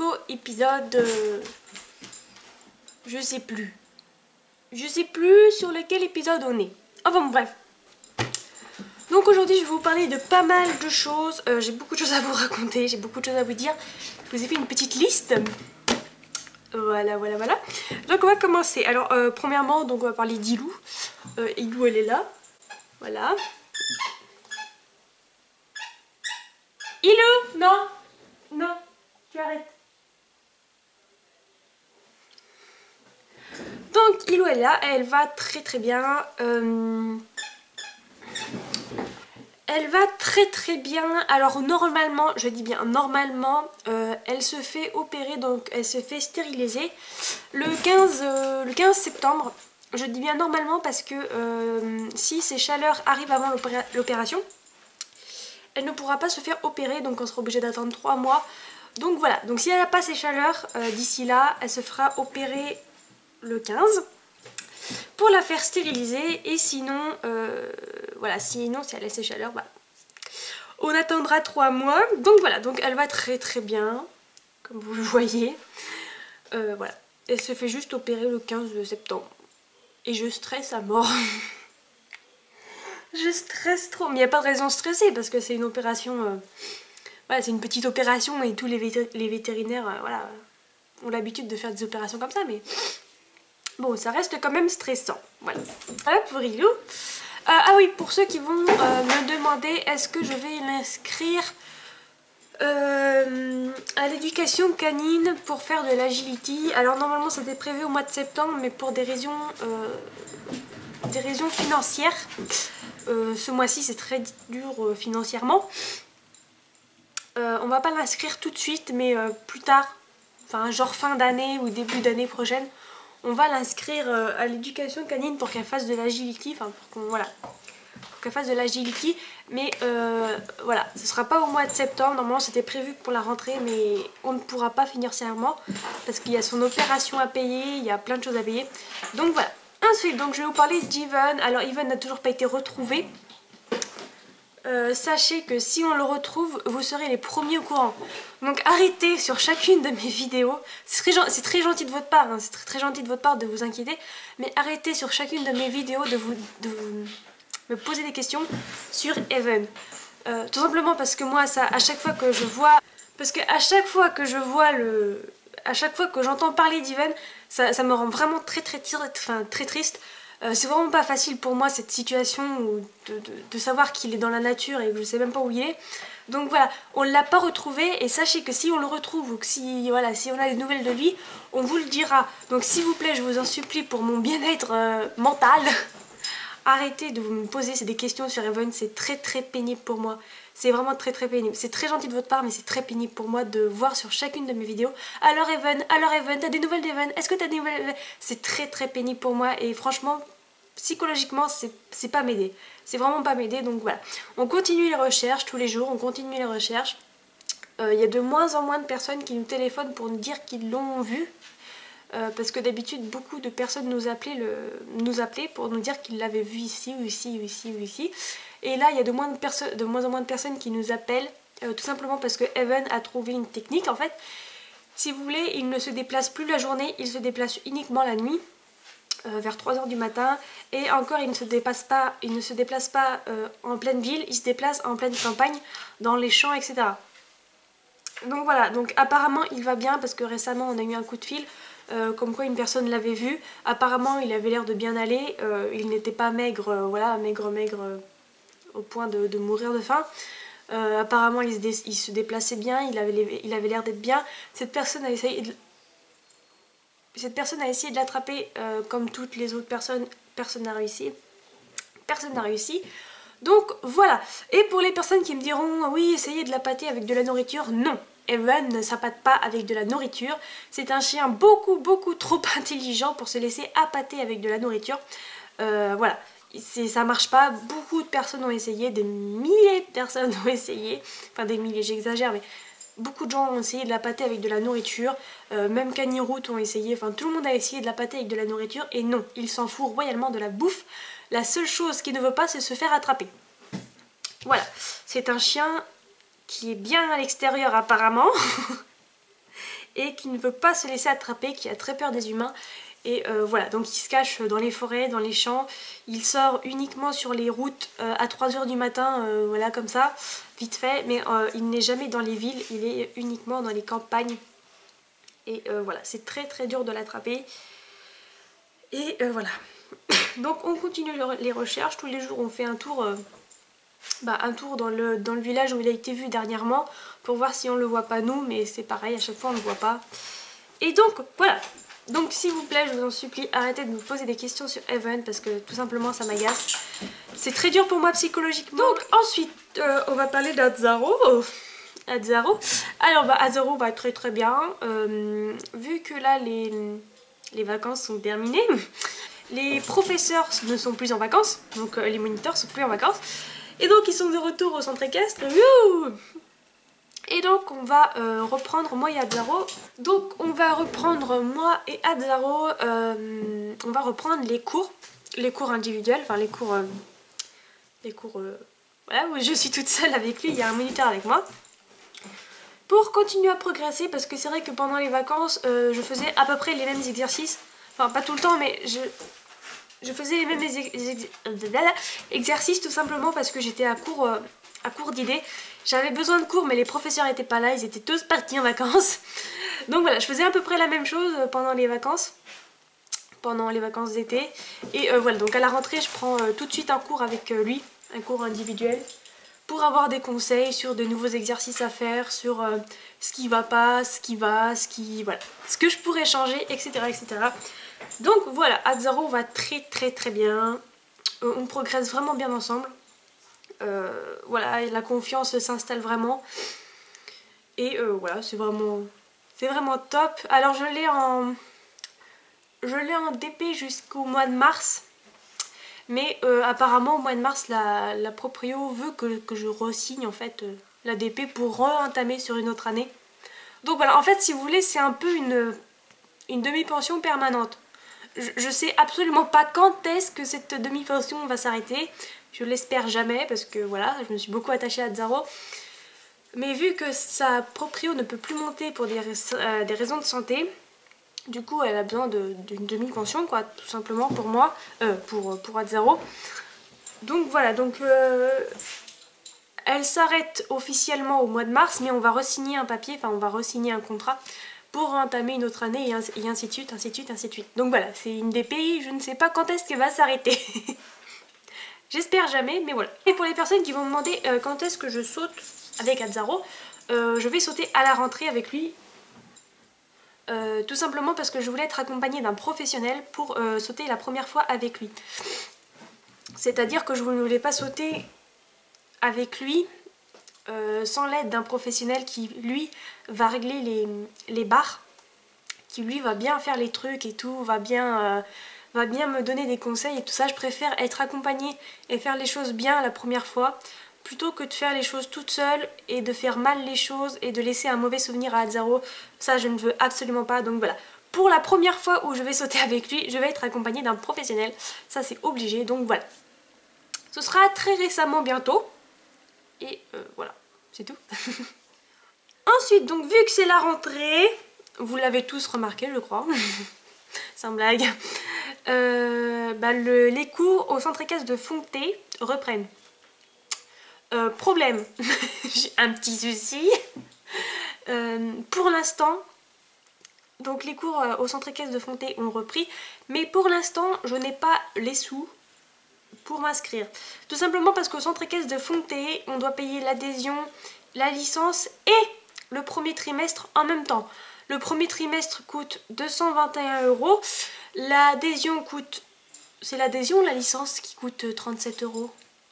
vidéo, épisode... je sais plus. Je sais plus sur lequel épisode on est. Enfin bon, bref. Donc aujourd'hui je vais vous parler de pas mal de choses. J'ai beaucoup de choses à vous raconter, j'ai beaucoup de choses à vous dire. Je vous ai fait une petite liste. Voilà. Donc on va commencer. Alors premièrement, donc on va parler d'Ilou. Ilou elle est là. Voilà. Ilou, non, tu arrêtes. Donc Ilou elle est là, elle va très bien. Elle va très bien. Alors normalement, je dis bien normalement, elle se fait opérer, donc elle se fait stériliser le 15 septembre. Je dis bien normalement parce que si ces chaleurs arrivent avant l'opération, elle ne pourra pas se faire opérer, donc on sera obligé d'attendre 3 mois. Donc voilà, donc si elle n'a pas ces chaleurs d'ici là, elle se fera opérer le 15 pour la faire stériliser. Et sinon, voilà, sinon si elle a ses chaleurs, bah, on attendra 3 mois. Donc voilà, donc elle va très bien, comme vous le voyez. Voilà, elle se fait juste opérer le 15 septembre. Et je stresse à mort. Je stresse trop, mais il n'y a pas de raison de stresser parce que c'est une opération... voilà, c'est une petite opération et tous les vétérinaires voilà, ont l'habitude de faire des opérations comme ça, mais bon, ça reste quand même stressant. Voilà, voilà pour Ilou. Ah oui, pour ceux qui vont me demander est-ce que je vais l'inscrire à l'éducation canine pour faire de l'agility. Alors normalement c'était prévu au mois de septembre, mais pour des raisons financières, ce mois-ci c'est très dur financièrement. On va pas l'inscrire tout de suite, mais plus tard, enfin genre fin d'année ou début d'année prochaine, on va l'inscrire à l'éducation canine pour qu'elle fasse de l'agility, enfin pour qu'elle fasse de l'agility, mais voilà, ce sera pas au mois de septembre. Normalement c'était prévu pour la rentrée, mais on ne pourra pas financièrement parce qu'il y a son opération à payer, il y a plein de choses à payer. Donc voilà. Ensuite, donc je vais vous parler d'Evan. Alors Evan n'a toujours pas été retrouvé. Sachez que si on le retrouve, vous serez les premiers au courant. Donc arrêtez sur chacune de mes vidéos. C'est très gentil de votre part, hein, c'est très gentil de votre part de vous inquiéter, mais arrêtez sur chacune de mes vidéos de me poser des questions sur Evan. Tout simplement parce que moi, ça, à chaque fois que je vois... Parce que à chaque fois que je vois à chaque fois que j'entends parler d'Evan, ça me rend vraiment très triste. C'est vraiment pas facile pour moi cette situation de savoir qu'il est dans la nature et que je sais même pas où il est. Donc voilà, on l'a pas retrouvé, et sachez que si on le retrouve ou que si on a des nouvelles de lui, on vous le dira. Donc s'il vous plaît, je vous en supplie pour mon bien-être mental, arrêtez de me poser des questions sur Evan, c'est très pénible pour moi. C'est vraiment très pénible. C'est très gentil de votre part, mais c'est très pénible pour moi de voir sur chacune de mes vidéos alors Evan, t'as des nouvelles d'Evan, est-ce que t'as des nouvelles? C'est très pénible pour moi, et franchement, psychologiquement, c'est pas m'aider. C'est vraiment pas m'aider, donc voilà. On continue les recherches tous les jours, on continue les recherches. Il y a de moins en moins de personnes qui nous téléphonent pour nous dire qu'ils l'ont vu. Parce que d'habitude beaucoup de personnes nous appelaient pour nous dire qu'ils l'avaient vu ici ou ici ou ici ou ici. Et là il y a de moins en moins de personnes qui nous appellent, tout simplement parce que Evan a trouvé une technique en fait. Si vous voulez, il ne se déplace plus la journée, il se déplace uniquement la nuit, vers 3 h du matin. Et encore il ne se déplace pas en pleine ville, il se déplace en pleine campagne, dans les champs, etc. Donc voilà, donc apparemment il va bien parce que récemment on a eu un coup de fil. Comme quoi une personne l'avait vu, apparemment il avait l'air de bien aller, il n'était pas maigre, voilà, maigre au point de mourir de faim. Apparemment il se déplaçait bien, il avait l'air d'être bien. Cette personne a essayé de l'attraper comme toutes les autres personnes, personne n'a réussi. Donc voilà. Et pour les personnes qui me diront oui, essayez de l'appâter avec de la nourriture, non. Evan ne s'appâte pas avec de la nourriture. C'est un chien beaucoup trop intelligent pour se laisser appâter avec de la nourriture. Voilà, ça marche pas. Beaucoup de personnes ont essayé, des milliers de personnes ont essayé. Enfin des milliers, j'exagère, mais beaucoup de gens ont essayé de l'appâter avec de la nourriture. Même Caniroute ont essayé, enfin tout le monde a essayé de l'appâter avec de la nourriture. Et non, il s'en fout royalement de la bouffe. La seule chose qu'il ne veut pas, c'est se faire attraper. Voilà, c'est un chien qui est bien à l'extérieur apparemment et qui ne veut pas se laisser attraper, qui a très peur des humains. Et voilà, donc il se cache dans les forêts, dans les champs, il sort uniquement sur les routes à 3 h du matin, voilà comme ça, vite fait, mais il n'est jamais dans les villes, il est uniquement dans les campagnes. Et voilà, c'est très très dur de l'attraper. Et voilà. Donc on continue les recherches, tous les jours on fait un tour dans le village où il a été vu dernièrement pour voir si on le voit pas nous, mais c'est pareil, à chaque fois on le voit pas. Et donc voilà, donc s'il vous plaît je vous en supplie, arrêtez de me poser des questions sur Evan parce que tout simplement ça m'agace. C'est très dur pour moi psychologiquement. Donc ensuite on va parler d'Azaro. Alors Azaro va très très bien, vu que là les vacances sont terminées. Les professeurs ne sont plus en vacances, donc les moniteurs sont plus en vacances. Et donc ils sont de retour au centre équestre. Wouh! Et donc on va reprendre moi et Azaro. Donc on va reprendre moi et Azaro, on va reprendre les cours individuels, enfin les cours voilà, où je suis toute seule avec lui, il y a un moniteur avec moi. Pour continuer à progresser, parce que c'est vrai que pendant les vacances, je faisais à peu près les mêmes exercices. Enfin pas tout le temps, mais je faisais les mêmes exercices tout simplement parce que j'étais à court d'idées. J'avais besoin de cours mais les professeurs n'étaient pas là, ils étaient tous partis en vacances. Donc voilà, je faisais à peu près la même chose pendant les vacances d'été. Et voilà, donc à la rentrée je prends tout de suite un cours avec lui, un cours individuel, pour avoir des conseils sur de nouveaux exercices à faire, sur ce qui va pas, ce que je pourrais changer, etc. etc. Donc voilà, Azaro va très très très bien, on progresse vraiment bien ensemble, voilà, la confiance s'installe vraiment, et voilà, c'est vraiment top. Alors je l'ai en DP jusqu'au mois de mars, mais apparemment au mois de mars la proprio veut que je re-signe en fait la DP pour re-entamer sur une autre année. Donc voilà, en fait si vous voulez c'est un peu une demi-pension permanente. Je sais absolument pas quand est-ce que cette demi-pension va s'arrêter. Je l'espère jamais parce que voilà, je me suis beaucoup attachée à Zaro. Mais vu que sa proprio ne peut plus monter pour des raisons de santé, du coup elle a besoin d'une demi-pension quoi, tout simplement pour moi, pour Azaro. Donc voilà, elle s'arrête officiellement au mois de mars, mais on va re-signer un papier, enfin on va re-signer un contrat pour entamer une autre année et ainsi de suite, ainsi de suite, ainsi de suite. Donc voilà, c'est une DP, je ne sais pas quand est-ce qu'elle va s'arrêter. J'espère jamais, mais voilà. Et pour les personnes qui vont me demander quand est-ce que je saute avec Azaro, je vais sauter à la rentrée avec lui. Tout simplement parce que je voulais être accompagnée d'un professionnel pour sauter la première fois avec lui. C'est-à-dire que je ne voulais pas sauter avec lui sans l'aide d'un professionnel qui lui va régler les barres, qui lui va bien faire les trucs et tout, va bien me donner des conseils et tout ça. Je préfère être accompagnée et faire les choses bien la première fois plutôt que de faire les choses toute seule et de faire mal les choses et de laisser un mauvais souvenir à Azaro. Ça je ne veux absolument pas, donc voilà. Pour la première fois où je vais sauter avec lui, je vais être accompagnée d'un professionnel, ça c'est obligé, donc voilà. Ce sera très récemment bientôt. Et voilà, c'est tout. Ensuite, donc vu que c'est la rentrée, vous l'avez tous remarqué je crois, sans blague, les cours au centre équestre de Fonté reprennent. Problème, j'ai un petit souci. Pour l'instant, donc les cours au centre équestre de Fonté ont repris, mais pour l'instant je n'ai pas les sous pour m'inscrire. Tout simplement parce qu'au centre équestre de Fonté, on doit payer l'adhésion, la licence et le premier trimestre en même temps. Le premier trimestre coûte 221 €. L'adhésion coûte... C'est l'adhésion ou la licence qui coûte 37 €?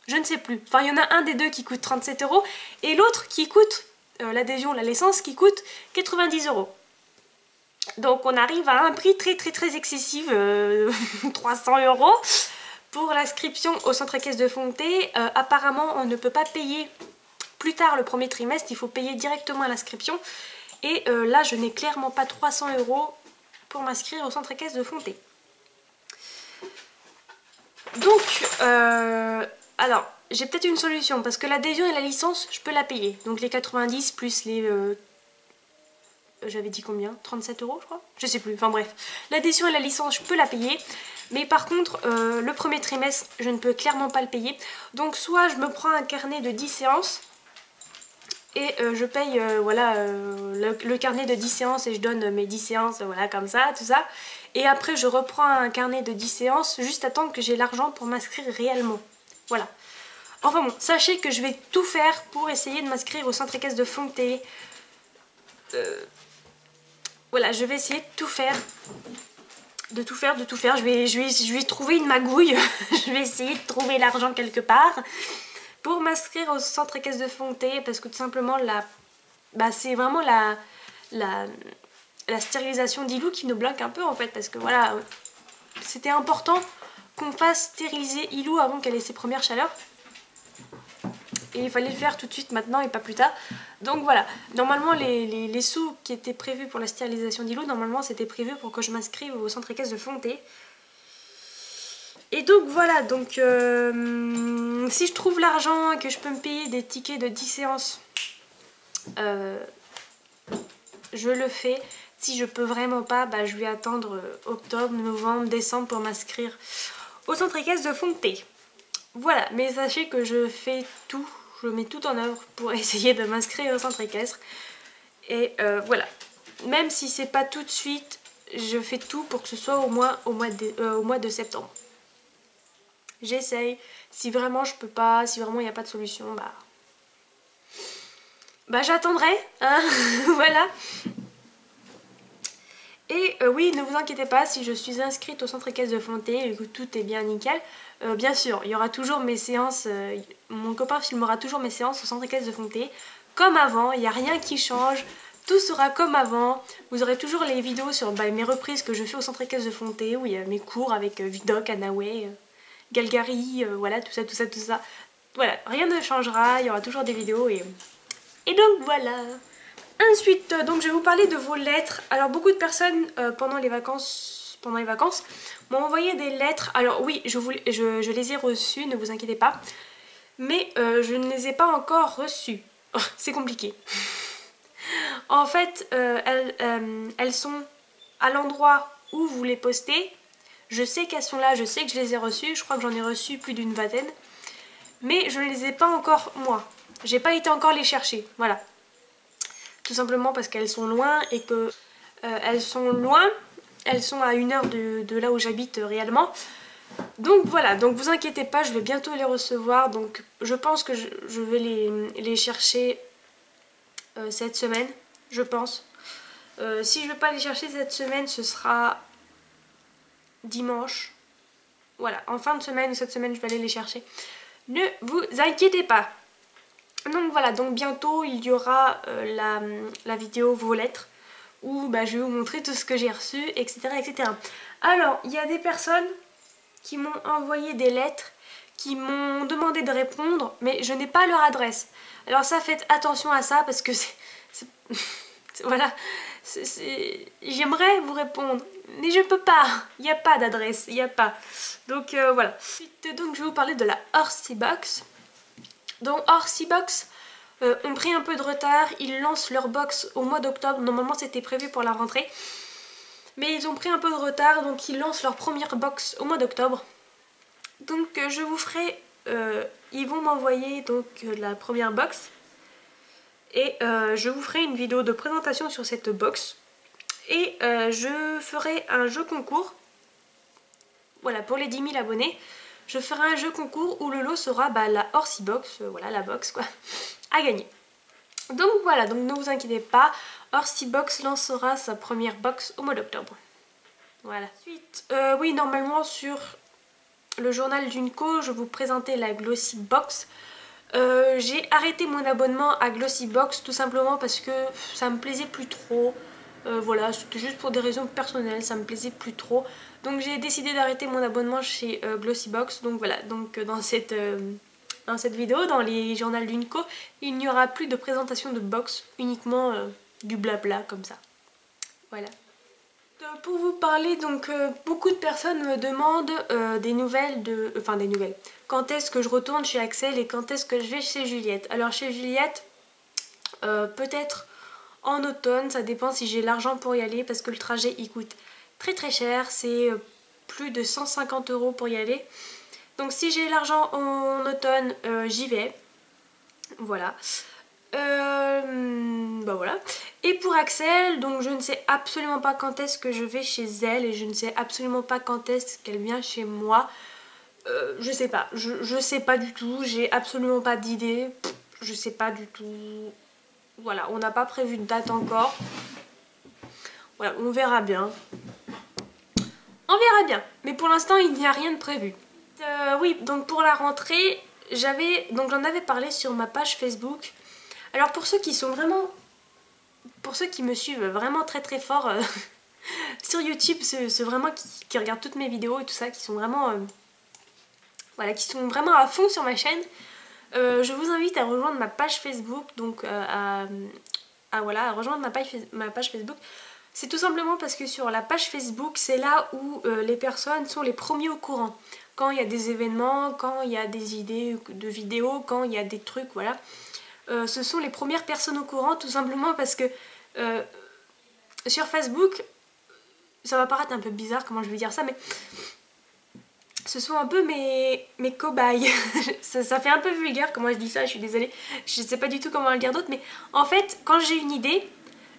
Je ne sais plus. Enfin, il y en a un des deux qui coûte 37 € et l'autre qui coûte, l'adhésion, la licence, qui coûte 90 €. Donc on arrive à un prix très très très excessif, 300 € pour l'inscription au centre équestre de Fonté. Apparemment on ne peut pas payer plus tard le premier trimestre, il faut payer directement à l'inscription. Et là je n'ai clairement pas 300 € pour m'inscrire au centre équestre de Fonté. Donc alors j'ai peut-être une solution parce que l'adhésion et la licence je peux la payer. Donc les 90 plus les j'avais dit combien, 37 € je crois, je sais plus, enfin bref. L'adhésion à la licence je peux la payer, mais par contre le premier trimestre je ne peux clairement pas le payer. Donc soit je me prends un carnet de 10 séances et je paye voilà, le carnet de 10 séances et je donne mes 10 séances, voilà, comme ça, tout ça. Et après je reprends un carnet de 10 séances, juste attendre que j'ai l'argent pour m'inscrire réellement. Voilà. Enfin bon, sachez que je vais tout faire pour essayer de m'inscrire au centre équestre de Fontenay. Voilà, je vais essayer de tout faire. De tout faire. Je vais trouver une magouille. Je vais essayer de trouver l'argent quelque part pour m'inscrire au centre équestre de Fontenay, parce que tout simplement c'est vraiment la stérilisation d'Ilou qui nous bloque un peu en fait, parce que voilà, c'était important qu'on fasse stériliser Ilou avant qu'elle ait ses premières chaleurs. Et il fallait le faire tout de suite maintenant et pas plus tard. Donc voilà, normalement les sous qui étaient prévus pour la stérilisation d'Ilou, normalement c'était prévu pour que je m'inscrive au centre équestre de Fontenay. Et donc voilà, donc si je trouve l'argent et que je peux me payer des tickets de 10 séances, je le fais. Si je peux vraiment pas, bah, je vais attendre octobre, novembre, décembre pour m'inscrire au centre équestre de Fontenay. Voilà, mais sachez que je fais tout, je mets tout en œuvre pour essayer de m'inscrire au centre équestre. Et voilà, même si c'est pas tout de suite, je fais tout pour que ce soit au mois de septembre. J'essaye. Si vraiment je peux pas, si vraiment il n'y a pas de solution, bah j'attendrai, hein. Voilà. Et oui, ne vous inquiétez pas, si je suis inscrite au centre équestre de Fontenay et que tout est bien nickel, bien sûr, il y aura toujours mes séances, mon copain filmera toujours mes séances au centre équestre de Fontenay, comme avant, il n'y a rien qui change, tout sera comme avant. Vous aurez toujours les vidéos sur mes reprises que je fais au centre équestre de Fontenay, où il y a mes cours avec Vidocq, Anaway, Galgary, voilà, tout ça. Voilà, rien ne changera, il y aura toujours des vidéos et donc voilà. Ensuite, donc je vais vous parler de vos lettres. Alors beaucoup de personnes pendant les vacances m'ont envoyé des lettres. Alors oui, je les ai reçues, ne vous inquiétez pas. Mais je ne les ai pas encore reçues. Oh, c'est compliqué. En fait, elles sont à l'endroit où vous les postez. Je sais qu'elles sont là, je sais que je les ai reçues. Je crois que j'en ai reçu plus d'une vingtaine. Mais je ne les ai pas encore, moi. J'ai pas été encore les chercher, voilà. Tout simplement parce qu'elles sont loin et que elles sont à 1 heure de là où j'habite réellement. Donc voilà, donc vous inquiétez pas, je vais bientôt les recevoir. Donc je pense que je vais les chercher cette semaine, je pense. Si je ne vais pas les chercher cette semaine, ce sera dimanche. Voilà, en fin de semaine ou cette semaine, je vais aller les chercher. Ne vous inquiétez pas. Donc voilà, donc bientôt il y aura la vidéo vos lettres où je vais vous montrer tout ce que j'ai reçu, etc., etc. Alors, il y a des personnes qui m'ont envoyé des lettres, qui m'ont demandé de répondre, mais je n'ai pas leur adresse. Alors ça, faites attention à ça parce que voilà, j'aimerais vous répondre, mais je peux pas, il n'y a pas d'adresse, il n'y a pas. Donc voilà. Ensuite, donc je vais vous parler de la Horsey Box. Donc Horsey Box ont pris un peu de retard, ils lancent leur box au mois d'octobre, normalement c'était prévu pour la rentrée. Mais ils ont pris un peu de retard, donc ils lancent leur première box au mois d'octobre. Donc je vous ferai, ils vont m'envoyer donc la première box. Et je vous ferai une vidéo de présentation sur cette box. Et je ferai un jeu concours. Voilà, pour les 10 000 abonnés. Je ferai un jeu concours où le lot sera la Horsey Box, voilà la box quoi, à gagner. Donc voilà, donc ne vous inquiétez pas, Horsey Box lancera sa première box au mois d'octobre. Voilà. Ensuite, oui, normalement sur le journal d'Unco, je vous présentais la Glossy Box. J'ai arrêté mon abonnement à Glossy Box tout simplement parce que ça me plaisait plus trop. Voilà, c'était juste pour des raisons personnelles, ça me plaisait plus trop. Donc j'ai décidé d'arrêter mon abonnement chez Glossy Box. Donc voilà, donc dans cette vidéo, dans les journaux d'Unco, il n'y aura plus de présentation de box, uniquement du blabla comme ça. Voilà. Pour vous parler, donc beaucoup de personnes me demandent des nouvelles des nouvelles. Quand est-ce que je retourne chez Axel et quand est-ce que je vais chez Juliette. Alors chez Juliette, peut-être en automne, ça dépend si j'ai l'argent pour y aller parce que le trajet il coûte très très cher, c'est plus de 150 € pour y aller. Donc si j'ai l'argent en automne, j'y vais. Voilà. Bah voilà. Et pour Axel, donc je ne sais absolument pas quand est-ce que je vais chez elle et je ne sais absolument pas quand est-ce qu'elle vient chez moi. Je sais pas, je sais pas du tout, j'ai absolument pas d'idée, je sais pas du tout. Voilà, on n'a pas prévu de date encore. Voilà, on verra bien. On verra bien, mais pour l'instant il n'y a rien de prévu. Oui, donc pour la rentrée, j'en avais parlé sur ma page Facebook. Alors pour ceux qui sont vraiment, pour ceux qui me suivent vraiment très très fort sur YouTube, ceux vraiment qui regardent toutes mes vidéos et tout ça, qui sont vraiment, voilà, qui sont vraiment à fond sur ma chaîne, je vous invite à rejoindre ma page Facebook, donc voilà, à rejoindre ma page Facebook. C'est tout simplement parce que sur la page Facebook, c'est là où les personnes sont les premiers au courant. Quand il y a des événements, quand il y a des idées de vidéos, quand il y a des trucs, voilà. Ce sont les premières personnes au courant, tout simplement parce que sur Facebook, ça va paraître un peu bizarre comment je vais dire ça, mais ce sont un peu mes cobayes. ça fait un peu vulgaire comment je dis ça, je suis désolée. Je sais pas du tout comment le dire d'autre, mais en fait, quand j'ai une idée,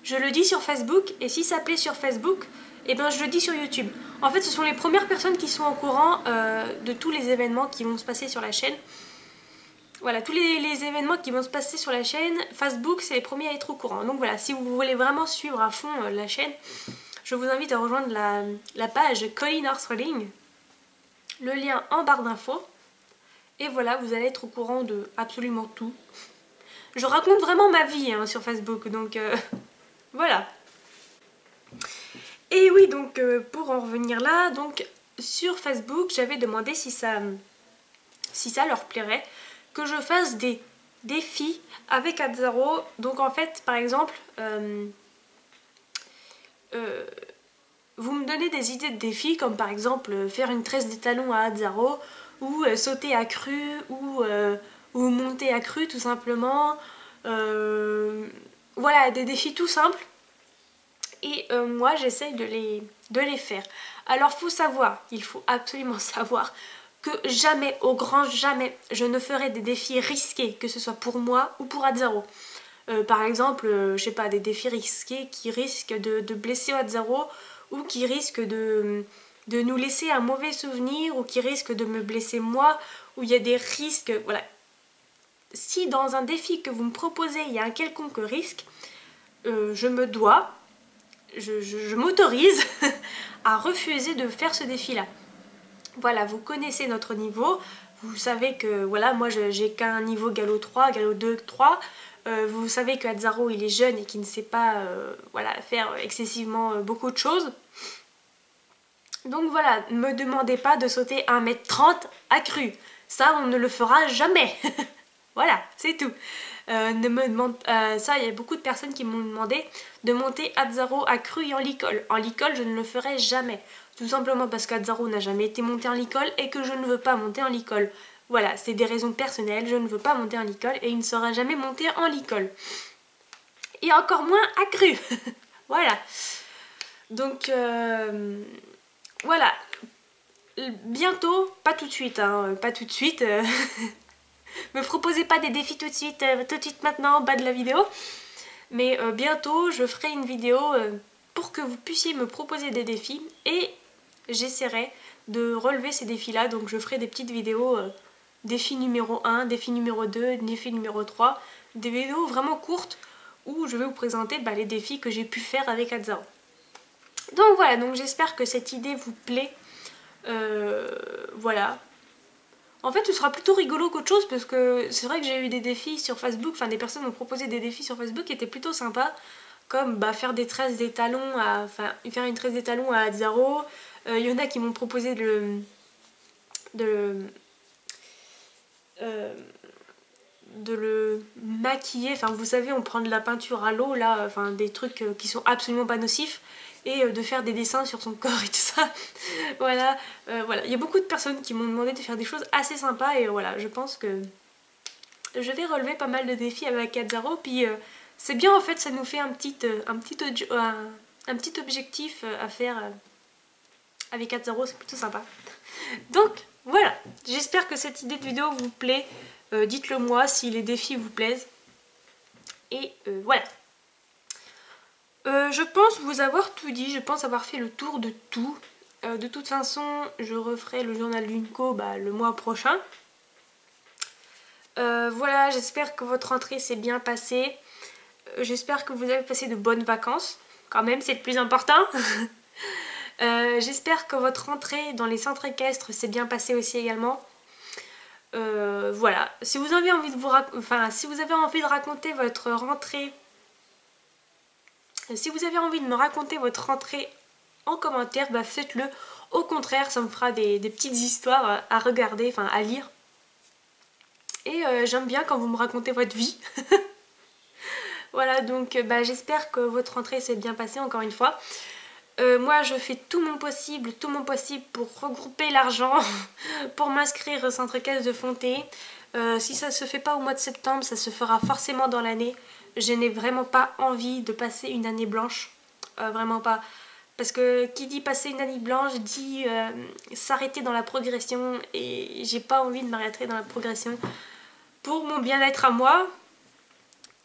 je le dis sur Facebook, et si ça plaît sur Facebook, et ben je le dis sur YouTube. En fait, ce sont les premières personnes qui sont au courant de tous les événements qui vont se passer sur la chaîne. Voilà, tous les événements qui vont se passer sur la chaîne, Facebook, c'est les premiers à être au courant. Donc voilà, si vous voulez vraiment suivre à fond la chaîne, je vous invite à rejoindre la page Colleen Horswelling, le lien en barre d'infos. Et voilà, vous allez être au courant de absolument tout. Je raconte vraiment ma vie hein, sur Facebook, donc voilà. Et oui, donc pour en revenir là, donc sur Facebook, j'avais demandé si ça leur plairait que je fasse des défis avec Atzaro. Donc en fait, par exemple, vous me donnez des idées de défis, comme par exemple faire une tresse des talons à Atzaro, ou sauter à cru, ou monter à cru tout simplement. Voilà, des défis tout simples. Et moi j'essaye de les faire. Alors il faut absolument savoir que jamais, au grand jamais, je ne ferai des défis risqués, que ce soit pour moi ou pour Atzaro. Par exemple, je sais pas, des défis risqués qui risquent de blesser Atzaro, ou qui risquent de nous laisser un mauvais souvenir, ou qui risquent de me blesser moi, où il y a des risques, voilà. Si dans un défi que vous me proposez, il y a un quelconque risque, je m'autorise à refuser de faire ce défi-là. Voilà, vous connaissez notre niveau, vous savez que voilà, moi j'ai qu'un niveau galop 3, galop 2, 3. Vous savez que Atzaro il est jeune et qu'il ne sait pas voilà, faire excessivement beaucoup de choses. Donc voilà, ne me demandez pas de sauter 1,30 m à cru. Ça, on ne le fera jamais. Voilà, c'est tout. Ne me demande, ça, il y a beaucoup de personnes qui m'ont demandé de monter Atzaro à cru et en licol. En licol, je ne le ferai jamais. Tout simplement parce qu'Atzaro n'a jamais été monté en licol et que je ne veux pas monter en licol. Voilà, c'est des raisons personnelles, je ne veux pas monter en licol et il ne sera jamais monté en licol. Et encore moins à cru. Voilà. Donc, voilà. Bientôt, pas tout de suite, hein, pas tout de suite. Me proposez pas des défis tout de suite maintenant en bas de la vidéo. Mais bientôt, je ferai une vidéo pour que vous puissiez me proposer des défis et j'essaierai de relever ces défis-là. Donc je ferai des petites vidéos, défi numéro 1, défi numéro 2, défi numéro 3. Des vidéos vraiment courtes où je vais vous présenter les défis que j'ai pu faire avec Atzaro. Donc voilà, donc j'espère que cette idée vous plaît. Voilà. En fait, ce sera plutôt rigolo qu'autre chose parce que c'est vrai que j'ai eu des défis sur Facebook, enfin des personnes m'ont proposé des défis sur Facebook qui étaient plutôt sympas, comme faire des tresses des talons, faire une tresse des talons à Atzaro. Il y en a qui m'ont proposé de le maquiller, enfin vous savez, on prend de la peinture à l'eau là, enfin des trucs qui sont absolument pas nocifs, et de faire des dessins sur son corps et tout ça. Voilà, voilà, il y a beaucoup de personnes qui m'ont demandé de faire des choses assez sympas et voilà, je pense que je vais relever pas mal de défis avec Atzaro, puis C'est bien en fait, ça nous fait un petit objectif à faire avec 4-0, c'est plutôt sympa. Donc voilà, j'espère que cette idée de vidéo vous plaît. Dites-le moi si les défis vous plaisent. Et voilà. Je pense vous avoir tout dit, je pense avoir fait le tour de tout. De toute façon, je referai le journal l'UNCO le mois prochain. Voilà, j'espère que votre rentrée s'est bien passée. J'espère que vous avez passé de bonnes vacances. Quand même, c'est le plus important. J'espère que votre rentrée dans les centres équestres s'est bien passée aussi également. Voilà, si vous avez envie de si vous avez envie de raconter votre rentrée, si vous avez envie de me raconter votre rentrée en commentaire, faites-le. Au contraire, ça me fera des petites histoires à regarder, enfin à lire. Et j'aime bien quand vous me racontez votre vie. Voilà, donc j'espère que votre rentrée s'est bien passée encore une fois. Moi je fais tout mon possible pour regrouper l'argent pour m'inscrire au centre équestre de Fontenay. Si ça se fait pas au mois de septembre, ça se fera forcément dans l'année. Je n'ai vraiment pas envie de passer une année blanche, vraiment pas. Parce que qui dit passer une année blanche dit s'arrêter dans la progression, et j'ai pas envie de m'arrêter dans la progression pour mon bien-être à moi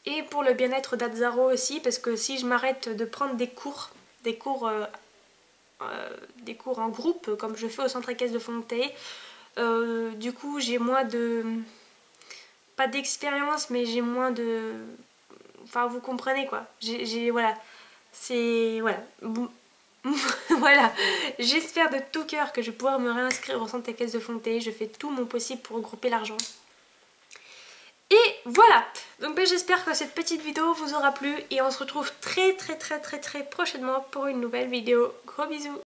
et pour le bien-être d'Azzaro aussi, parce que si je m'arrête de prendre des cours en groupe comme je fais au centre équestre de Fontenay, du coup j'ai moins de, pas d'expérience, mais j'ai moins de, enfin vous comprenez quoi, voilà, c'est, voilà. Voilà, j'espère de tout cœur que je vais pouvoir me réinscrire au centre équestre de Fontenay. Je fais tout mon possible pour regrouper l'argent. Et voilà, donc j'espère que cette petite vidéo vous aura plu et on se retrouve très prochainement pour une nouvelle vidéo. Gros bisous.